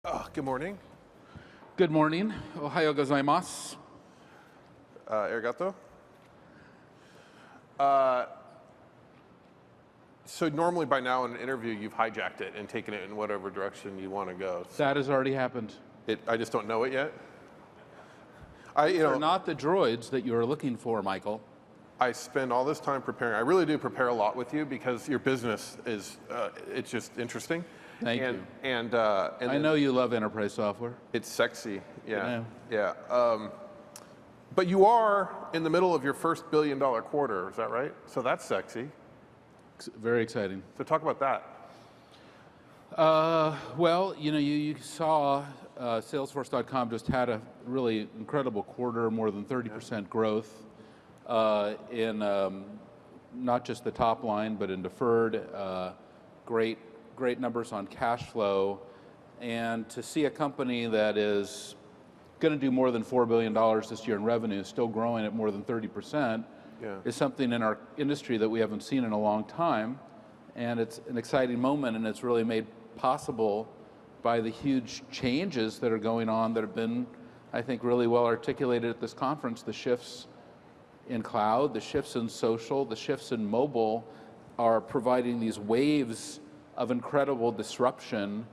Good morning. Good morning. Ohayo gozaimasu. Arigato. So normally by now in an interview, you've hijacked it and taken it in whatever direction you want to go. That has already happened. I just don't know it yet. They're not the droids that you are looking for, Michael. I spend all this time preparing. I really do prepare a lot with you because your business is, it's just interesting. Thank you. And I know you love enterprise software. it's sexy. Yeah. I Yeah. But you are in the middle of your first $1 billion quarter, is that right? So that's sexy. Very exciting. So talk about that. Well, you saw Salesforce.com just had a really incredible quarter, more than 30% growth in not just the top line, but in deferred. Great numbers on cash flow. And to see a company that is going to do more than $4 billion this year in revenue, still growing at more than 30%, is something in our industry that we haven't seen in a long time. And it's an exciting moment, and it's really made possible by the huge changes that are going on that have been, I think, really well articulated at this conference. The shifts in cloud, the shifts in social, the shifts in mobile are providing these waves of incredible disruption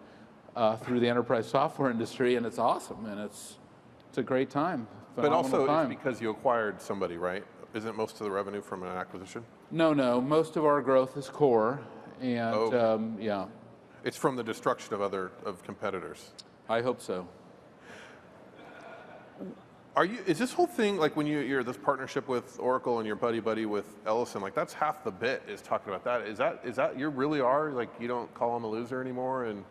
through the enterprise software industry, and it's awesome, and it's a great time. But also time. it's because you acquired somebody, right? Isn't most of the revenue from an acquisition? No, most of our growth is core, and yeah. It's from the destruction of competitors. I hope so. Is this whole thing, like when you're this partnership with Oracle and your buddy with Ellison, like that's half the bit is talking about that. Is that you really are, like you don't call him a loser anymore and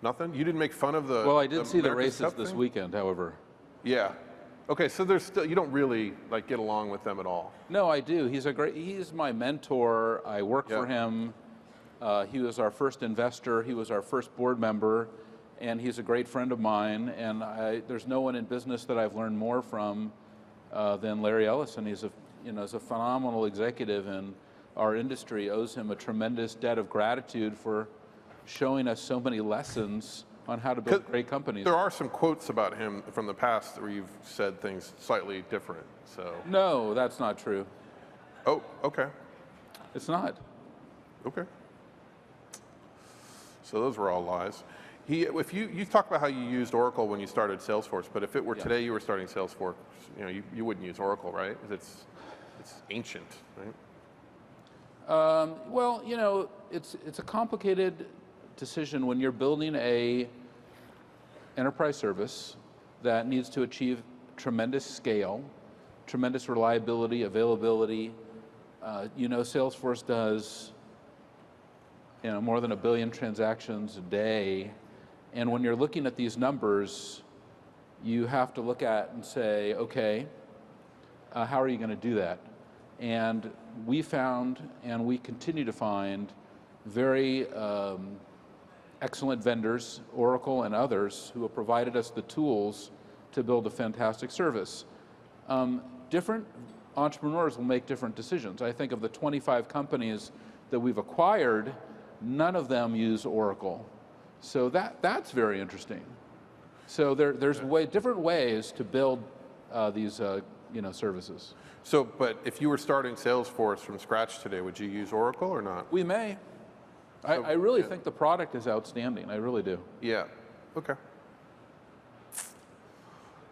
nothing? You didn't make fun of the Well, I did see the America's races Cup this thing? weekend, however. Yeah. Okay, so there's still, you don't really like get along with them at all. No, I do. He's my mentor. I work for him. He was our first investor. He was our first board member. And he's a great friend of mine, and there's no one in business that I've learned more from than Larry Ellison. He's a phenomenal executive, and our industry owes him a tremendous debt of gratitude for showing us so many lessons on how to build great companies. There are some quotes about him from the past where you've said things slightly different. So No, that's not true. Oh, okay. It's not. Okay. So those were all lies. If you talk about how you used Oracle when you started Salesforce, but if it were today you were starting Salesforce, you wouldn't use Oracle, right? Because it's ancient, right? Well, it's a complicated decision when you're building a enterprise service that needs to achieve tremendous scale, tremendous reliability, availability. Salesforce does more than 1 billion transactions a day. And when you're looking at these numbers, you have to look at and say, okay, how are you going to do that? And we found, and we continue to find, very excellent vendors, Oracle and others, who have provided us the tools to build a fantastic service. Different entrepreneurs will make different decisions. I think of the 25 companies that we've acquired, none of them use Oracle. So that's very interesting. So there's different ways to build these services. So, but if you were starting Salesforce from scratch today, would you use Oracle or not? We may. I really think the product is outstanding. I really do. Yeah. Okay.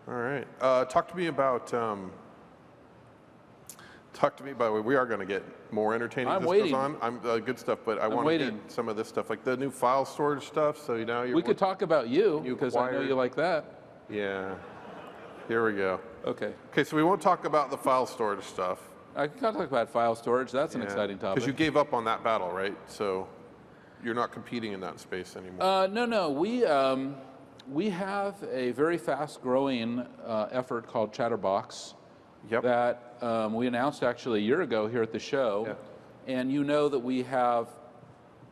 All right. Talk to me about. We are going to get more entertaining as this goes on. I'm good stuff, but I want to get some of this stuff, like the new file storage stuff. So now we could talk about you because I know you like that. Yeah. Here we go. Okay. Okay, so we won't talk about the file storage stuff. I can talk about file storage. That's an exciting topic. Because you gave up on that battle, right? So you're not competing in that space anymore. No. We have a very fast-growing effort called Chatterbox. That we announced actually a year ago here at the show. And you know that we have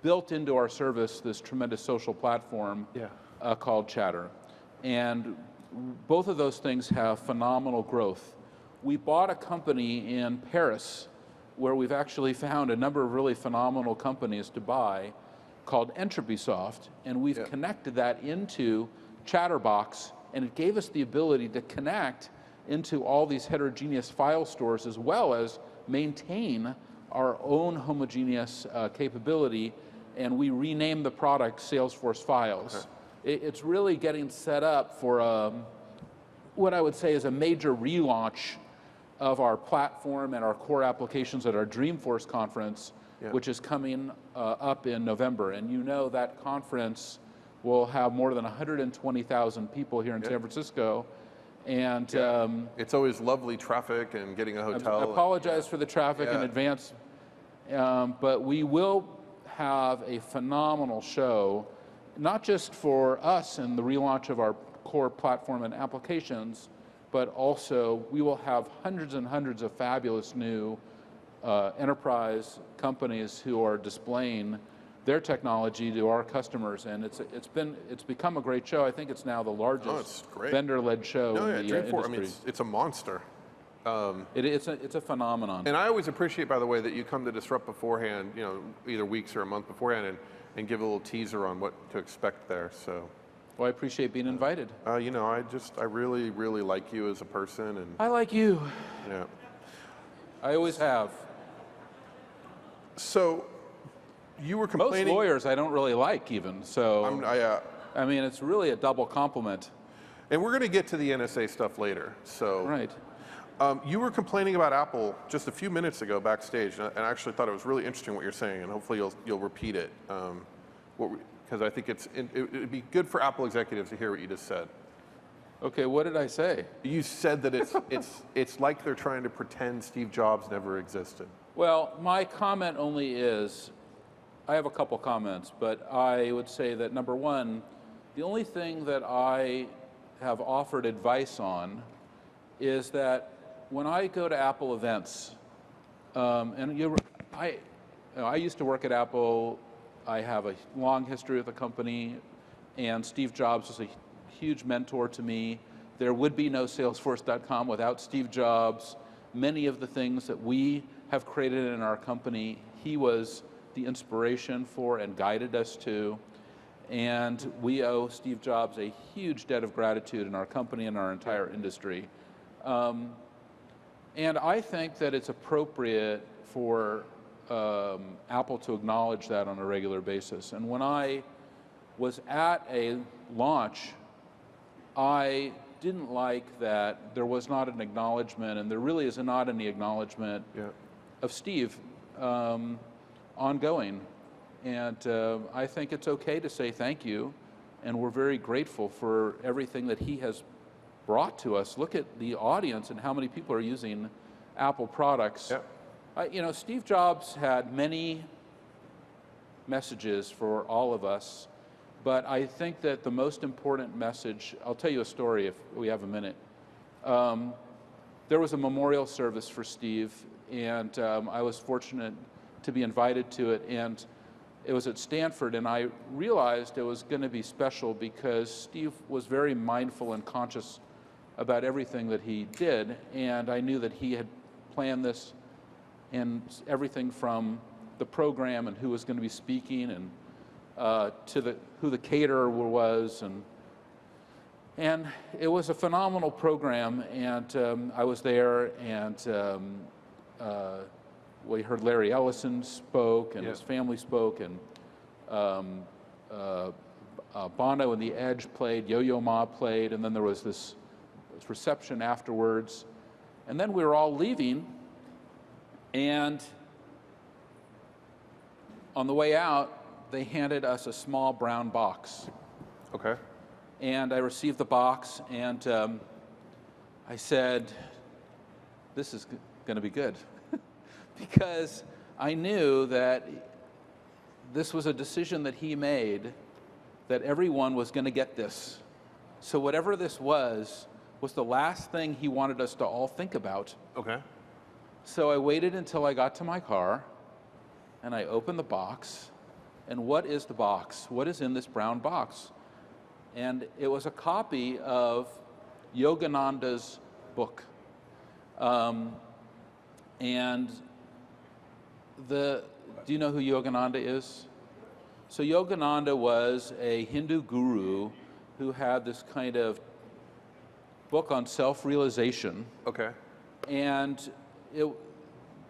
built into our service this tremendous social platform called Chatter. And both of those things have phenomenal growth. We bought a company in Paris where we've actually found a number of really phenomenal companies to buy. called EntropySoft, and we've connected that into Chatterbox, and it gave us the ability to connect into all these heterogeneous file stores as well as maintain our own homogeneous capability, and we renamed the product Salesforce Files. It's really getting set up for what I would say is a major relaunch of our platform and our core applications at our Dreamforce conference, which is coming up in November. And you know that conference will have more than 120,000 people here in San Francisco. And it's always lovely traffic and getting a hotel. I apologize for the traffic in advance, but we will have a phenomenal show, not just for us and the relaunch of our core platform and applications, but also we will have hundreds and hundreds of fabulous new enterprise companies who are displaying their technology to our customers, and it's become a great show. I think it's now the largest vendor-led show in the industry. I mean, it's a monster. It's a phenomenon. And I always appreciate, by the way, that you come to Disrupt beforehand, you know, either weeks or a month beforehand, and give a little teaser on what to expect there. So, well, I appreciate being invited. You know, I really, really like you as a person, and I like you. Yeah. I always have. So, you were complaining. Most lawyers I don't really like, even. So, I mean, it's really a double compliment. And we're going to get to the NSA stuff later. So, right. You were complaining about Apple just a few minutes ago backstage, and I actually thought it was really interesting what you're saying, and hopefully you'll repeat it, because I think it'd be good for Apple executives to hear what you just said. Okay, what did I say? You said that it's like they're trying to pretend Steve Jobs never existed. Well, my comment only is, I have a couple comments, but I would say that number one, the only thing that I have offered advice on is that when I go to Apple events, and I used to work at Apple. I have a long history with the company, and Steve Jobs was a huge mentor to me. There would be no Salesforce.com without Steve Jobs. Many of the things that we have created in our company, he was the inspiration for and guided us to. And we owe Steve Jobs a huge debt of gratitude in our company and our entire industry. And I think that it's appropriate for Apple to acknowledge that on a regular basis. And when I was at a launch, I didn't like that there was not an acknowledgement, and there really is not any acknowledgement of Steve ongoing. And I think it's okay to say thank you, and we're very grateful for everything that he has brought to us. Look at the audience and how many people are using Apple products. You know, Steve Jobs had many messages for all of us, but I think that the most important message, I'll tell you a story if we have a minute. There was a memorial service for Steve, and I was fortunate to be invited to it, and it was at Stanford, and I realized it was going to be special because Steve was very mindful and conscious about everything that he did, and I knew that he had planned this, and everything from the program and who was going to be speaking, and to who the caterer was, and it was a phenomenal program. And I was there, and we heard Larry Ellison spoke, and his family spoke, and Bono and the Edge played, Yo-Yo Ma played, and then there was this reception afterwards. And then we were all leaving, and on the way out, they handed us a small brown box. Okay. And I received the box, and I said, this is going to be good. Because I knew that this was a decision that he made, that everyone was going to get this. So whatever this was the last thing he wanted us to all think about. Okay. So I waited until I got to my car, and I opened the box. And what is the box? What is in this brown box? And it was a copy of Yogananda's book. Do you know who Yogananda is? So Yogananda was a Hindu guru who had this kind of book on self-realization. Okay. And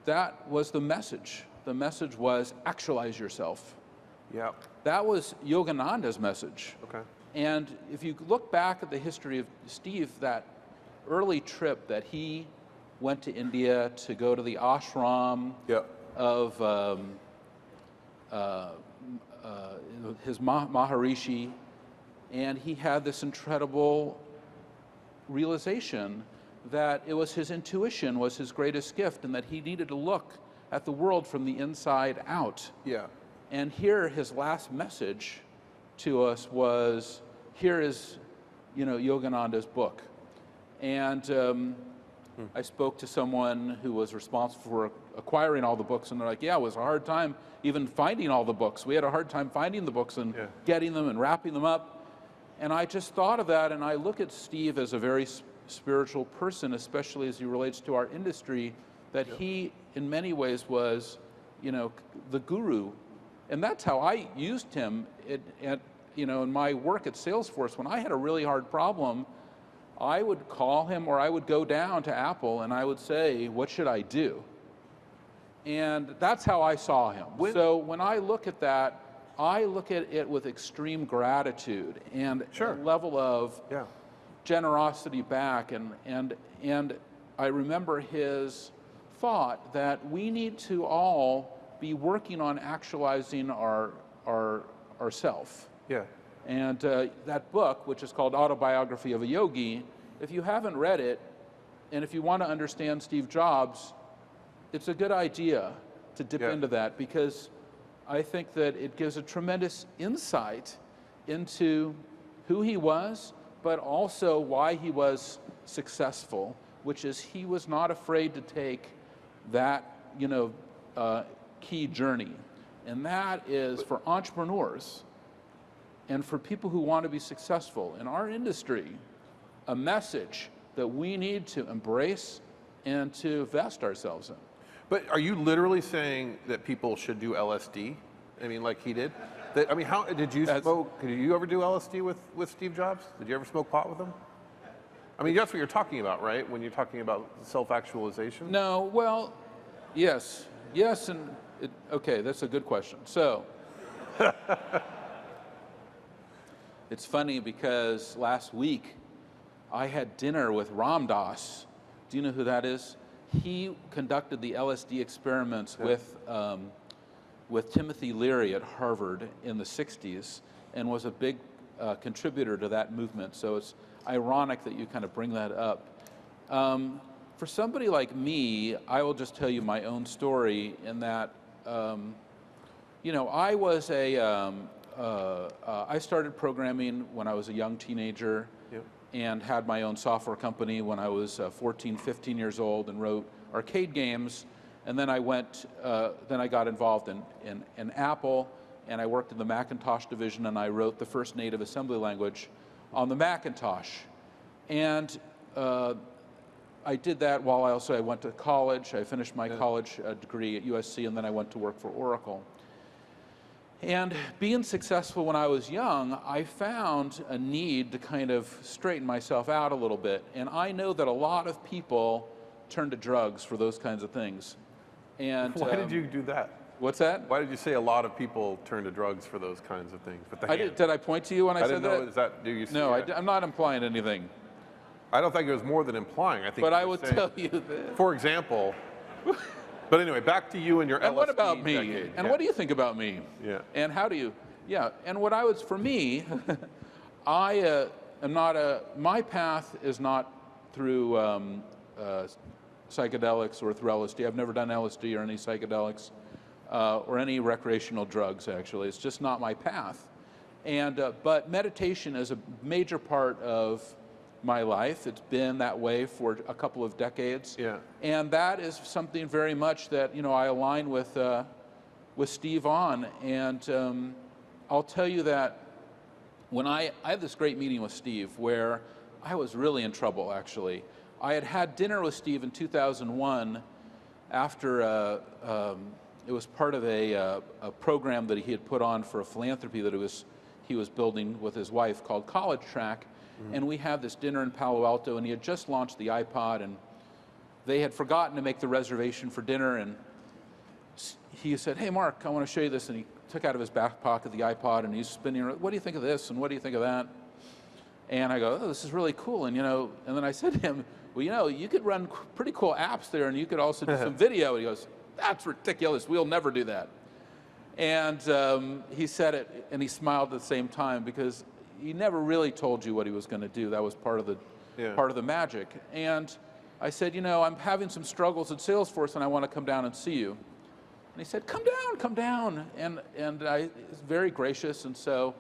that was the message. The message was actualize yourself. Yeah. That was Yogananda's message. Okay. And if you look back at the history of Steve, that early trip that he went to India to go to the ashram Yeah. of his Maharishi, and he had this incredible realization that it was his intuition was his greatest gift, and that he needed to look at the world from the inside out. Yeah. And here, his last message to us was, here is, Yogananda's book. And I spoke to someone who was responsible for acquiring all the books, and they're like, yeah, it was a hard time even finding all the books. We had a hard time finding the books and getting them and wrapping them up. And I just thought of that, and I look at Steve as a very spiritual person, especially as he relates to our industry, that he, in many ways, was, the guru. And that's how I used him in my work at Salesforce. When I had a really hard problem, I would call him, or I would go down to Apple and I would say, what should I do? And that's how I saw him. So when I look at that, I look at it with extreme gratitude and a level of generosity back. And I remember his thought that we need to all be working on actualizing ourself. Yeah. And that book, which is called Autobiography of a Yogi, if you haven't read it, and if you want to understand Steve Jobs, it's a good idea to dip into that, because I think that it gives a tremendous insight into who he was, but also why he was successful, which is he was not afraid to take that, key journey. And that is for entrepreneurs and for people who want to be successful in our industry, a message that we need to embrace and to vest ourselves in. But are you literally saying that people should do LSD? I mean, like he did? How did you smoke? Did you ever do LSD with Steve Jobs? Did you ever smoke pot with him? I mean, that's what you're talking about, right? When you're talking about self-actualization? No, well, yes, and okay, that's a good question. So, it's funny because last week I had dinner with Ram Dass. Do you know who that is? He conducted the LSD experiments with Timothy Leary at Harvard in the 60s and was a big contributor to that movement. So it's ironic that you kind of bring that up. For somebody like me, I will just tell you my own story in that, I was I started programming when I was a young teenager. And had my own software company when I was 14, 15 years old, and wrote arcade games. And then I got involved in Apple, and I worked in the Macintosh division, and I wrote the first native assembly language on the Macintosh. And I did that while I went to college. I finished my college degree at USC, and then I went to work for Oracle. And being successful when I was young, I found a need to kind of straighten myself out a little bit. And I know that a lot of people turn to drugs for those kinds of things. And why did you do that? What's that? Why did you say a lot of people turn to drugs for those kinds of things? But did I point to you when I said that? that? No, I'm not implying anything. I don't think it was more than implying. I think. But I would tell you that. For example. But anyway, back to you and your LSD. And what about me? Decade. And what do you think about me? Yeah. And how do you? Yeah. And for me, I am not my path is not through psychedelics or through LSD. I've never done LSD or any psychedelics or any recreational drugs, actually. It's just not my path. And but meditation is a major part of my life. It's been that way for a couple of decades. Yeah. And that is something very much that I align with Steve on. And I'll tell you that when I had this great meeting with Steve where I was really in trouble, actually. I had dinner with Steve in 2001 after it was part of a program that he had put on for a philanthropy that he was building with his wife called College Track. And we had this dinner in Palo Alto, and he had just launched the iPod, and they had forgotten to make the reservation for dinner, and he said, "Hey, Mark, I want to show you this," and he took out of his back pocket the iPod, and he's spinning, "What do you think of this, and what do you think of that?" And I go, "Oh, this is really cool," and and then I said to him, "Well, you could run pretty cool apps there, and you could also do some video," and he goes, "That's ridiculous, we'll never do that." And he said it, and he smiled at the same time, because he never really told you what he was going to do. That was part of the magic. And I said, "I'm having some struggles at Salesforce, and I want to come down and see you." And he said, come down. And I was very gracious. And so,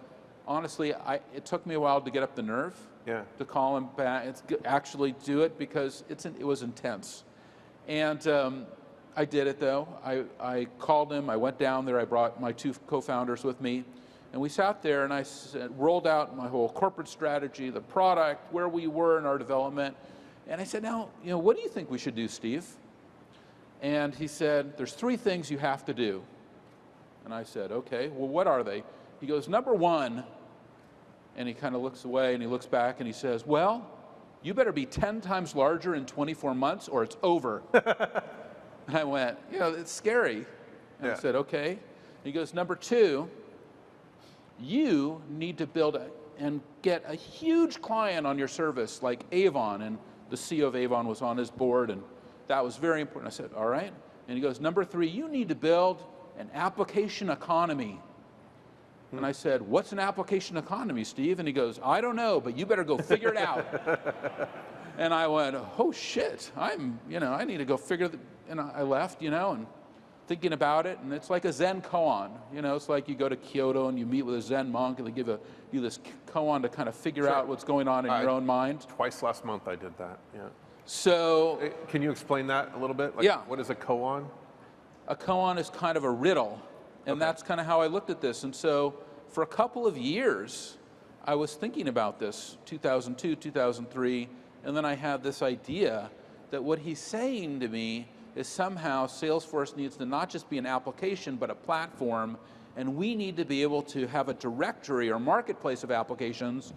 honestly, it took me a while to get up the nerve to call him back, actually do it, because it was intense. And I did it, though. I called him. I went down there. I brought my 2 co-founders with me. And we sat there, and I rolled out my whole corporate strategy, the product, where we were in our development. And I said, "Now, what do you think we should do, Steve?" And he said, "There's 3 things you have to do." And I said, "Okay, well, what are they?" He goes, "Number 1, and he kind of looks away, and he looks back, and he says, "Well, you better be 10 times larger in 24 months, or it's over." And I went, it's scary. And I said, "Okay." And he goes, "Number 2, you need to build and get a huge client on your service, like Avon," and the CEO of Avon was on his board, and that was very important. I said, "All right." And he goes, "Number 3, you need to build an application economy." And I said, "What's an application economy, Steve?" And he goes, "I don't know, but you better go figure it out." And I went, "Oh shit, I need to go figure and I left, and thinking about it, and it's like a Zen koan. It's like you go to Kyoto and you meet with a Zen monk, and they give you this koan to kind of figure out what's going on in your own mind. Twice last month I did that, yeah. So, can you explain that a little bit? What is a koan? A koan is kind of a riddle, and that's kind of how I looked at this. And so, for a couple of years, I was thinking about this, 2002, 2003, and then I had this idea that what he's saying to me is somehow Salesforce needs to not just be an application, but a platform, and we need to be able to have a directory or marketplace of applications,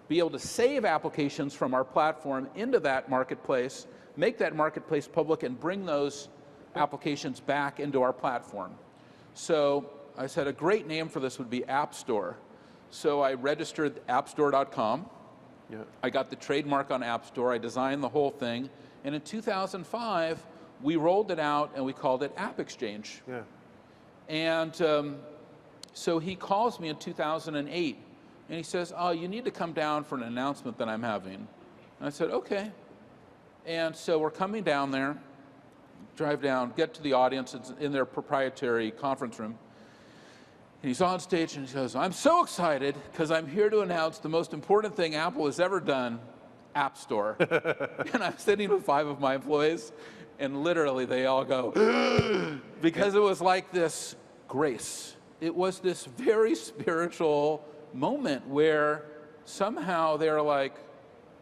be able to save applications from our platform into that marketplace, make that marketplace public, and bring those applications back into our platform. So I said a great name for this would be App Store. So I registered appstore.com. I got the trademark on App Store. I designed the whole thing. And in 2005, we rolled it out, and we called it App Exchange. And so he calls me in 2008, and he says, "Oh, you need to come down for an announcement that I'm having." And I said, "Okay." And so we're coming down there, drive down, get to the audience. It's in their proprietary conference room. And he's on stage, and he goes, "I'm so excited because I'm here to announce the most important thing Apple has ever done, App Store." And I'm sitting with 5 of my employees, and literally they all go, because it was like this grace. It was this very spiritual moment where somehow they're like,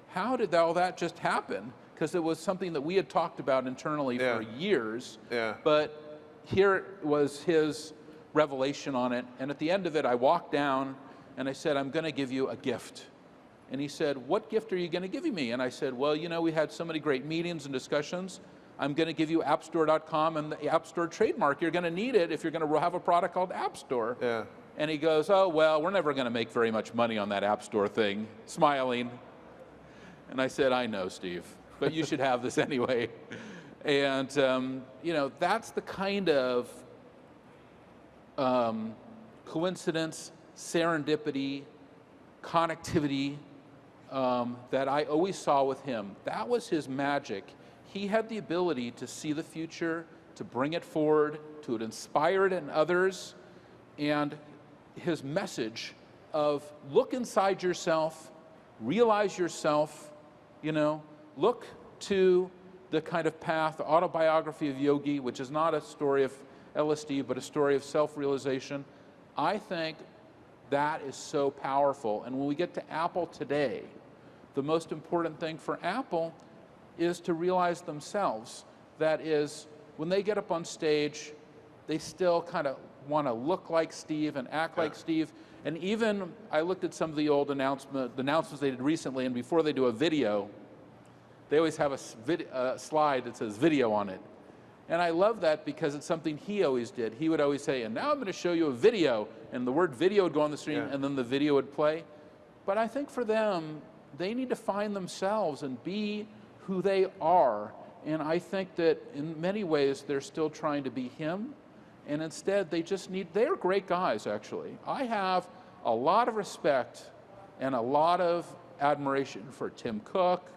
how did all that just happen? Because it was something that we had talked about internally for years. But here was his revelation on it. And at the end of it, I walked down and I said, "I'm going to give you a gift." And he said, "What gift are you going to give me?" And I said, "Well, we had so many great meetings and discussions. I'm going to give you appstore.com and the App Store trademark. You're going to need it if you're going to have a product called App Store." And he goes, "Oh, well, we're never going to make very much money on that App Store thing," smiling. And I said, "I know, Steve, but you should have this anyway." And, that's the kind of coincidence, serendipity, connectivity that I always saw with him. That was his magic. He had the ability to see the future, to bring it forward, to inspire it in others, and his message of look inside yourself, realize yourself, look to the kind of path, the autobiography of Yogi, which is not a story of LSD, but a story of self-realization. I think that is so powerful. And when we get to Apple today, the most important thing for Apple is to realize themselves. That is, when they get up on stage, they still kind of want to look like Steve and act like Steve. And even I looked at some of the old announcements they did recently, and before they do a video, they always have a slide that says video on it. And I love that because it's something he always did. He would always say, and now I'm going to show you a video, and the word video would go on the screen, and then the video would play. But I think for them, they need to find themselves and be who they are. And I think that in many ways, they're still trying to be him. And instead, they're great guys, actually. I have a lot of respect and a lot of admiration for Tim Cook,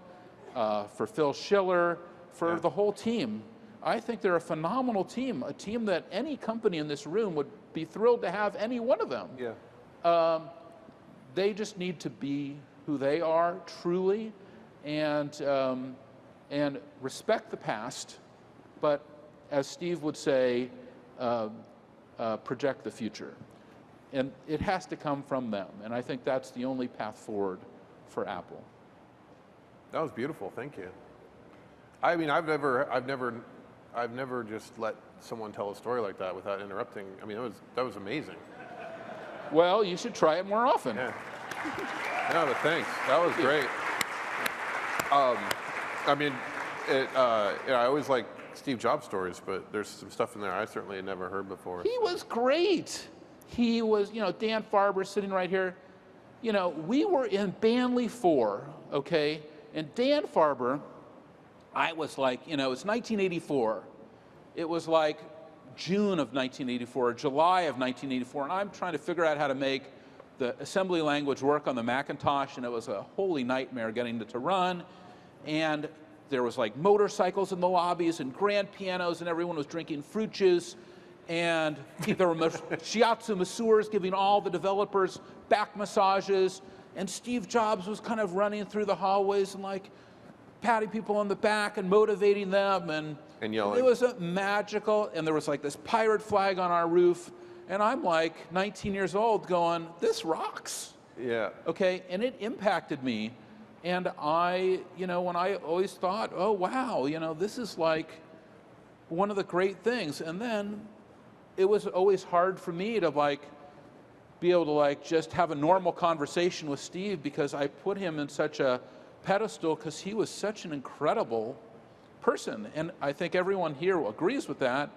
for Phil Schiller, for the whole team. I think they're a phenomenal team, a team that any company in this room would be thrilled to have any one of them. Yeah. They just need to be who they are, truly, and respect the past, but as Steve would say, project the future. And it has to come from them, and I think that's the only path forward for Apple. That was beautiful. Thank you. I mean, I've never just let someone tell a story like that without interrupting. I mean, that was amazing. Well, you should try it more often. Yeah. No, but thanks. That was great. I mean, I always like Steve Jobs stories, but there's some stuff in there I certainly had never heard before. He was great. He was, Dan Farber sitting right here. We were in Banley 4, okay? And Dan Farber, I was like, it's 1984. It was like June of 1984, July of 1984, and I'm trying to figure out how to make the assembly language work on the Macintosh, and it was a holy nightmare getting it to run. And there was like motorcycles in the lobbies and grand pianos, and everyone was drinking fruit juice. And there were shiatsu masseurs giving all the developers back massages. And Steve Jobs was kind of running through the hallways and like patting people on the back and motivating them. And yelling. It was a magical, and there was like this pirate flag on our roof. And I'm like 19 years old going, this rocks. Yeah. Okay, and it impacted me. And I, when I always thought, oh, wow, this is like one of the great things. And then it was always hard for me to like be able to like just have a normal conversation with Steve because I put him in such a pedestal because he was such an incredible person. And I think everyone here agrees with that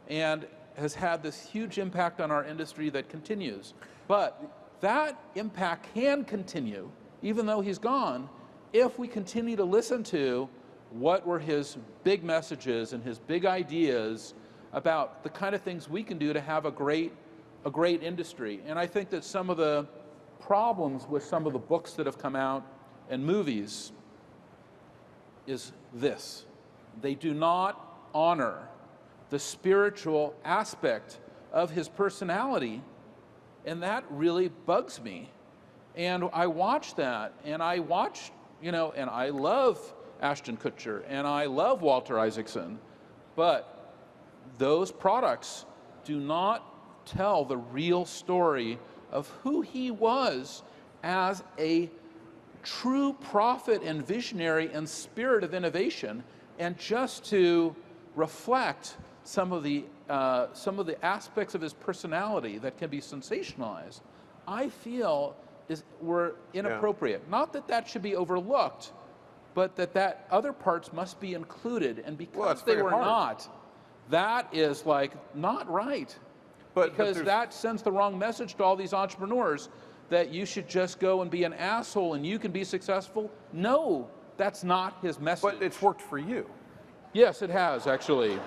and has had this huge impact on our industry that continues. But that impact can continue, even though he's gone, if we continue to listen to what were his big messages and his big ideas about the kind of things we can do to have a great industry. And I think that some of the problems with some of the books that have come out and movies is this. They do not honor the spiritual aspect of his personality, and that really bugs me. And I watch that, and I watch, and I love Ashton Kutcher, and I love Walter Isaacson, but those products do not tell the real story of who he was as a true prophet and visionary and spirit of innovation, and just to reflect some of the aspects of his personality that can be sensationalized, I feel were inappropriate. Not that that should be overlooked, but that other parts must be included. And because they were not, that is like not right. Because that sends the wrong message to all these entrepreneurs that you should just go and be an asshole and you can be successful. No, that's not his message. But it's worked for you. Yes, it has, actually.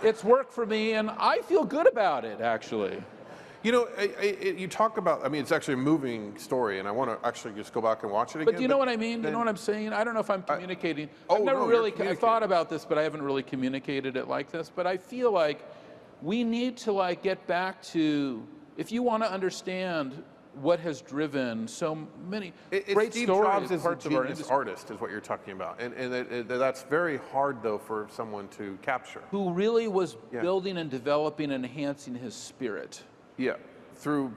It's worked for me, and I feel good about it, actually. You talk about, it's actually a moving story, and I want to actually just go back and watch it again. But you know what I mean? You know what I'm saying? I don't know if I'm communicating. I've never really thought about this, but I haven't really communicated it like this. But I feel like we need to get back to, if you want to understand what has driven so many great Steve stories, Jobs is parts a of our genius industry. artist, is what you're talking about, and that's very hard though for someone to capture. Who really was building and developing and enhancing his spirit. Yeah, through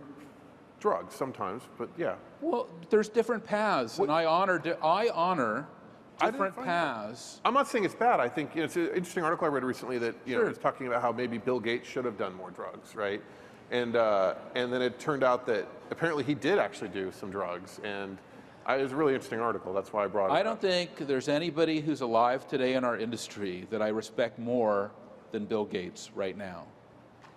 drugs sometimes, but yeah. Well, there's different paths, and I honor different paths. I'm not saying it's bad. I think it's an interesting article I read recently that Sure. was talking about how maybe Bill Gates should have done more drugs, right? And then it turned out that apparently he did actually do some drugs, and it was a really interesting article. That's why I brought it up. I don't think there's anybody who's alive today in our industry that I respect more than Bill Gates right now.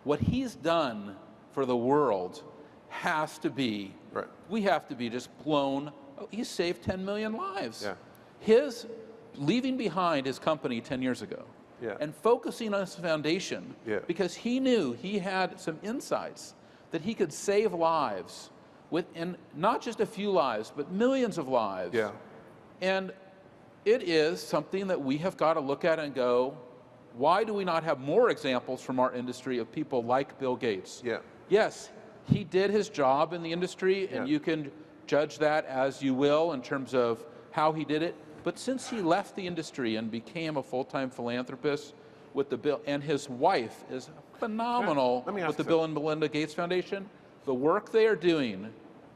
What he's done for the world has to be, Right. we have to be just blown. Oh, he saved 10 million lives. Yeah. His leaving behind his company 10 years ago Yeah. and focusing on his foundation because he knew he had some insights that he could save lives and not just a few lives, but millions of lives. Yeah. And it is something that we have got to look at and go, why do we not have more examples from our industry of people like Bill Gates? Yeah. Yes, he did his job in the industry, and you can judge that as you will in terms of how he did it. But since he left the industry and became a full-time philanthropist with the Bill, and his wife is phenomenal with the Bill and Melinda Gates Foundation, the work they are doing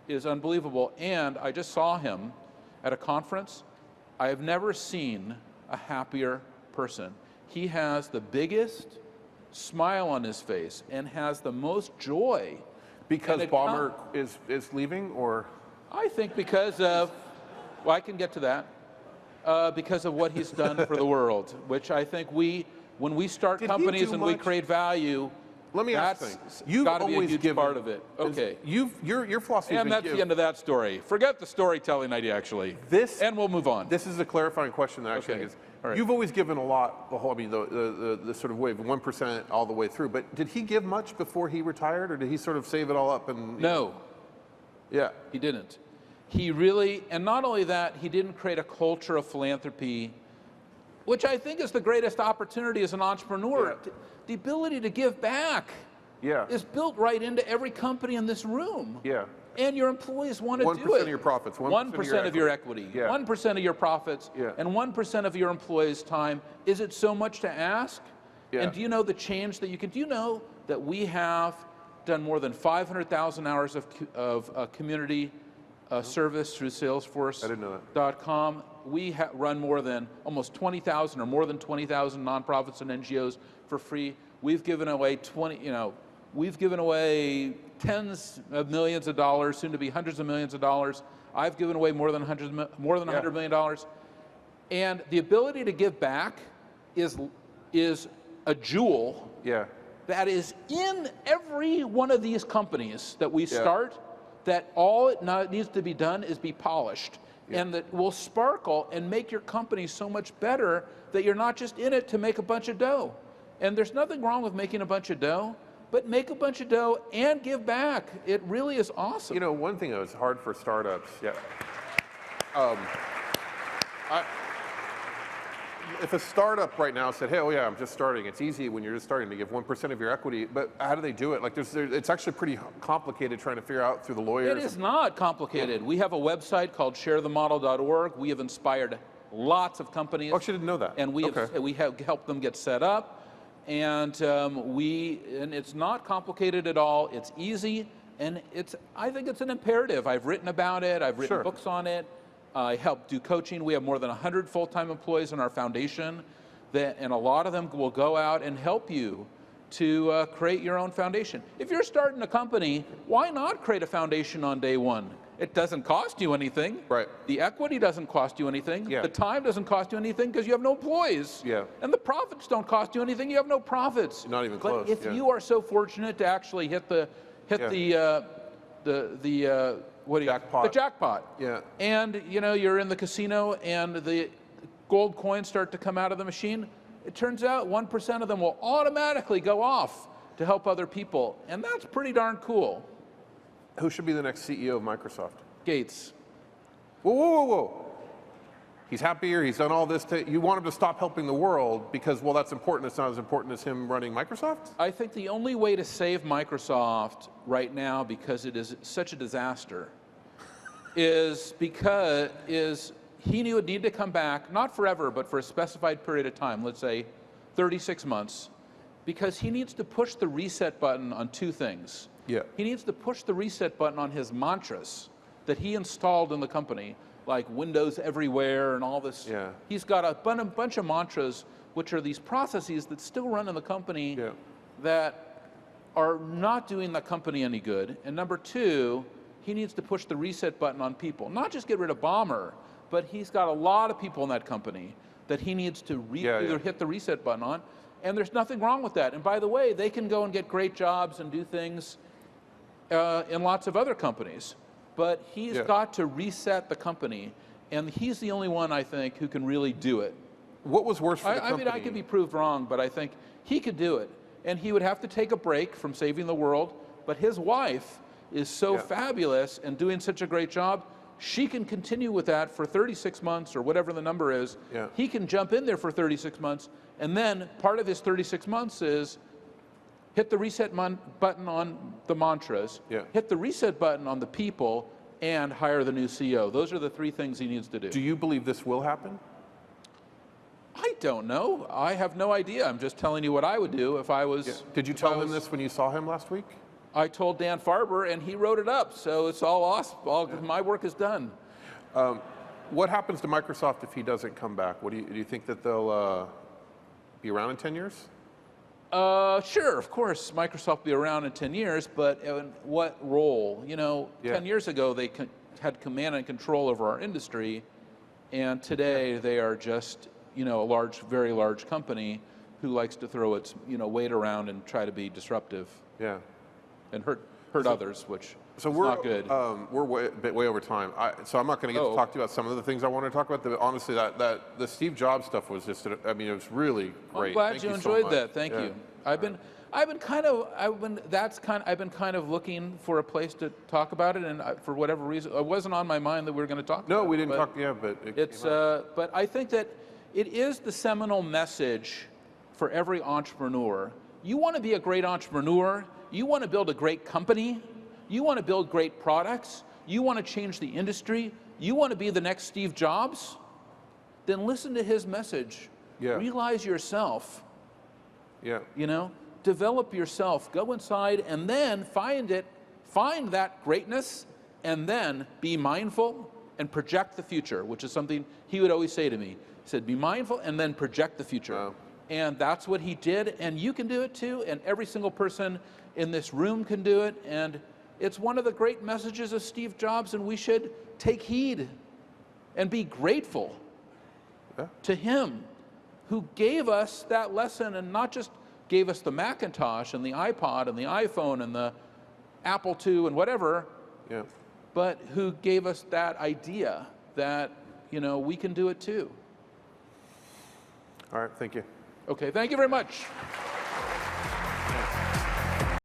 is unbelievable. And I just saw him at a conference. I have never seen a happier person. He has the biggest smile on his face and has the most joy. Because Ballmer is leaving, or? I think because of, well, I can get to that, because of what he's done for the world, which I think when we start companies and we create value, let me ask that's you've got to be a always huge given, part of it. Okay. Your philosophy And that's the end of that story. Forget the storytelling idea, actually. And we'll move on. This is a clarifying question that actually is. Right. You've always given a lot, the sort of wave, 1% all the way through. But did he give much before he retired, or did he sort of save it all up? And No. Yeah. He didn't. He really, and not only that, he didn't create a culture of philanthropy, which I think is the greatest opportunity as an entrepreneur. Yeah. The ability to give back is built right into every company in this room. Yeah. And your employees want to do it. 1% of your profits. 1% of your equity. 1% of your profits. And 1% of your employees' time. Is it so much to ask? And do you know the change that you can? Do you know that we have done more than 500,000 hours of community service through Salesforce. I didn't know that. .com. We run more than almost 20,000 or more than 20,000 nonprofits and NGOs for free. We've given away we've given away tens of millions of dollars, soon to be hundreds of millions of dollars. I've given away more than $100 million. And the ability to give back is a jewel that is in every one of these companies that we start, that all it needs to be done is be polished. And that will sparkle and make your company so much better that you're not just in it to make a bunch of dough. And there's nothing wrong with making a bunch of dough, but make a bunch of dough and give back. It really is awesome. You know, one thing that was hard for startups, if a startup right now said, hey, oh yeah, I'm just starting, it's easy when you're just starting to give 1% of your equity, but how do they do it? Like, it's actually pretty complicated trying to figure out through the lawyers. It is not complicated. We have a website called sharethemodel.org. We have inspired lots of companies. Oh, actually didn't know that. And we have helped them get set up. And it's not complicated at all. It's easy, and I think it's an imperative. I've written about it. I've written books on it. I help do coaching. We have more than 100 full-time employees in our foundation, and a lot of them will go out and help you to create your own foundation. If you're starting a company, why not create a foundation on day one? It doesn't cost you anything. Right. The equity doesn't cost you anything. The time doesn't cost you anything because you have no employees. And the profits don't cost you anything. You have no profits. Not even close. But if you are so fortunate to actually hit the jackpot. The jackpot. And you're in the casino and the gold coins start to come out of the machine. It turns out 1% of them will automatically go off to help other people. And that's pretty darn cool. Who should be the next CEO of Microsoft? Gates. Whoa. He's happier, he's done all this. You want him to stop helping the world because, well, that's important. It's not as important as him running Microsoft? I think the only way to save Microsoft right now, because it is such a disaster, is he knew it needed to come back, not forever, but for a specified period of time, let's say 36 months, because he needs to push the reset button on two things. He needs to push the reset button on his mantras that he installed in the company. like Windows everywhere and all this. Yeah. He's got a bunch of mantras, which are these processes that still run in the company that are not doing the company any good. And number two, he needs to push the reset button on people. Not just get rid of Bomber, but he's got a lot of people in that company that he needs to either hit the reset button on. And there's nothing wrong with that. And by the way, they can go and get great jobs and do things in lots of other companies. But he's got to reset the company. And he's the only one, I think, who can really do it. What was worse for the company? I mean, I could be proved wrong, but I think he could do it. And he would have to take a break from saving the world. But his wife is so fabulous and doing such a great job, she can continue with that for 36 months or whatever the number is. He can jump in there for 36 months, and then part of his 36 months is hit the reset button on the mantras, hit the reset button on the people, and hire the new CEO. Those are the three things he needs to do. Do you believe this will happen? I don't know. I have no idea. I'm just telling you what I would do if I was... Did you tell him this when you saw him last week? I told Dan Farber, and he wrote it up, so it's all awesome. My work is done. What happens to Microsoft if he doesn't come back? Do you think that they'll be around in 10 years? Sure, of course, Microsoft will be around in 10 years, but in what role? 10 years ago, they had command and control over our industry, and today they are just, a very large company who likes to throw its, weight around and try to be disruptive. And hurt others, which is not good. We're way over time. So I'm not going to get to talk to you about some of the things I want to talk about. Honestly, that the Steve Jobs stuff was just, it was really great. I'm glad you enjoyed that. Thank you. I've been kind of looking for a place to talk about it, and for whatever reason, it wasn't on my mind that we were going to talk about it. No, we didn't talk, but it's, but I think that it is the seminal message for every entrepreneur. You want to be a great entrepreneur, you want to build a great company, you want to build great products, you want to change the industry, you want to be the next Steve Jobs, then listen to his message. Realize yourself. Develop yourself. Go inside and then find that greatness, and then be mindful and project the future, which is something he would always say to me. He said, be mindful and then project the future. Wow. And that's what he did, and you can do it too, and every single person in this room can do it, and it's one of the great messages of Steve Jobs, and we should take heed and be grateful to him who gave us that lesson, and not just gave us the Macintosh and the iPod and the iPhone and the Apple II and whatever, but who gave us that idea that, we can do it too. All right, thank you. Okay, thank you very much.